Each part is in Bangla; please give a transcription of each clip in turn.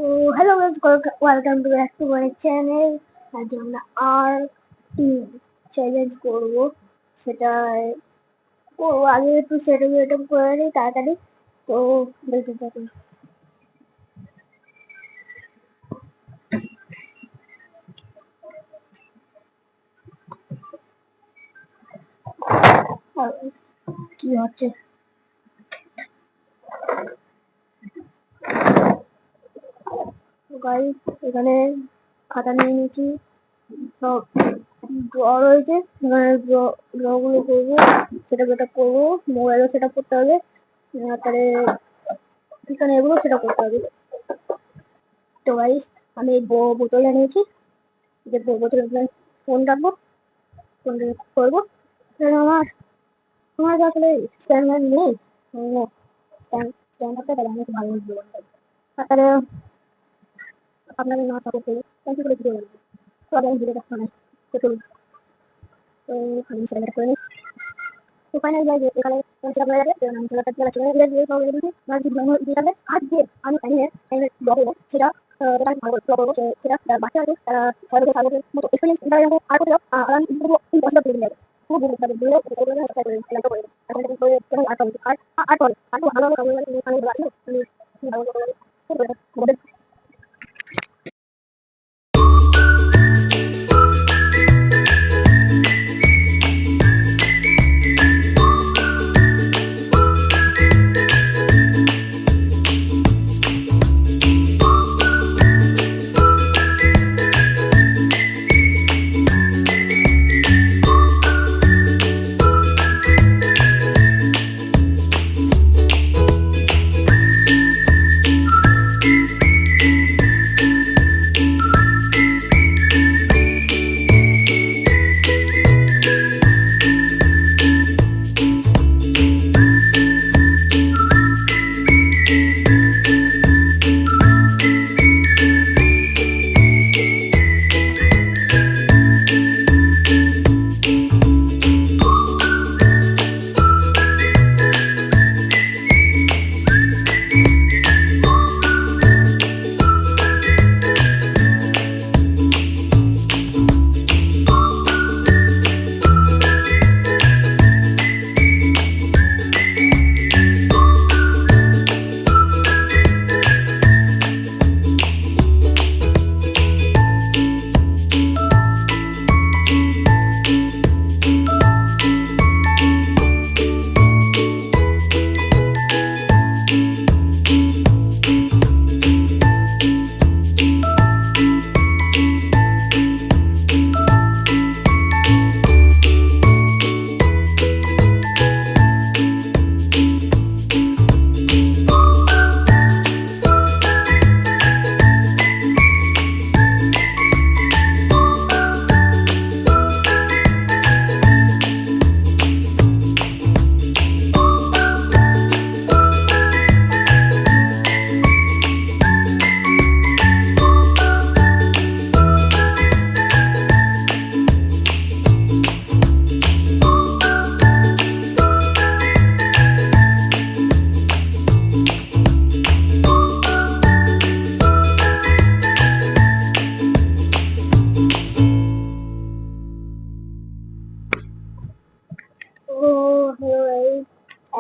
Hello guys, welcome to back to my channel. আজ আমরা আর টিম চ্যালেঞ্জ করবো। সেটা করবো আগে একটু সেটআপ করে নিই তাড়াতাড়ি। তো দেখতে থাকুন। কি হচ্ছে গাইস, এখানে খাতা নিয়ে নিয়েছি, সব ড্র রয়েছে। এখানে ড্র গুলো করবো, সেটা করবো। মোবাইলও সেটা করতে হবে, তারপরে এখানে এগুলো সেটা করতে হবে। তো গাইস, আমি বোতল এনেছি, যে বোতলে ফোন রাখবো, ফোন করবো। আমার আমার আসলে স্ট্যান্ড নেই, স্ট্যান্ড থাকতে তাহলে আমি একটু ভালো ভিডিও বানাবো। তাহলে আপনাদের না সাপোর্ট করবো, থ্যাংক ইউ করে ভিডিও বানাবো। তো আগে আমি ভিডিওটা বানাই, তো চলুন। তো আমি সেটা করে নিই। তো ফাইনাল গাইস, এখানে সেটা হয়ে যাবে। আমি সেটা চ্যানেল দিয়ে সব রেডি দিয়েছি। আমার কিছু দিয়ে যাবে। আজকে আমি টাইমের ব্লগ করবো, সেটা যেটা আমি ভালো ব্লগ করবো, সেটা বাচ্চা আছে, তারা 6 বছর মতো এক্সপিরিয়েন্স যারা এরকম আর করতে যাও, আর আমি কিছু করবো ইম্পসিবল করে যাবে। খুব ভালো ভিডিও করে সেটা করে লাইক করে আসলে করে চ্যানেল আর করবো আর করে আর ভালো ভালো আমি ভালো আছি, আমি ভালো করে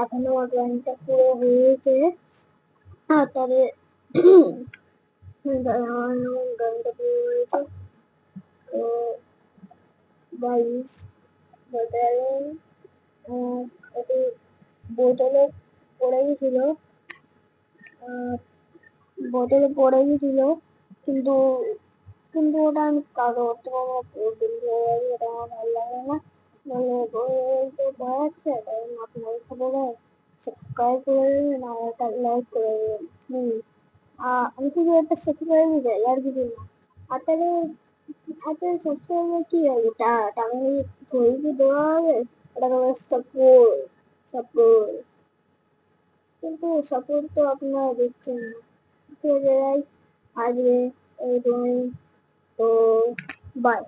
এখনো আমার ড্রয়িংটা পুরো হয়েছে। তাহলে আমার ড্রয়িংটা পুরো হয়েছে। তো গাইস, বলতে গেলে একটু বোতলে পড়ে গেছিল, বোতলে পড়ে গেছিল, কিন্তু কিন্তু ওটা আমি কারো করতে পারবো, ওটা আমার ভালো লাগে না। মানে তো দেখাচ্ছে, কারণ আপনার খবরে সাবস্ক্রাইব করে দেবেন আর একটা লাইক করে দেবেন প্লিজ। আমি শুধু একটা সাবস্ক্রাইবই দেয় আর কিছু না। আপনাদের আপনাদের সাবস্ক্রাইবার কি হবে, টাকা থই কি দেওয়া হবে? ওটা সাপোর্ট সাপোর্ট, কিন্তু সাপোর্ট তো আপনারা দিচ্ছেন না। ঠিক আছে, আসবে এই ড্রয়িং। তো বাই।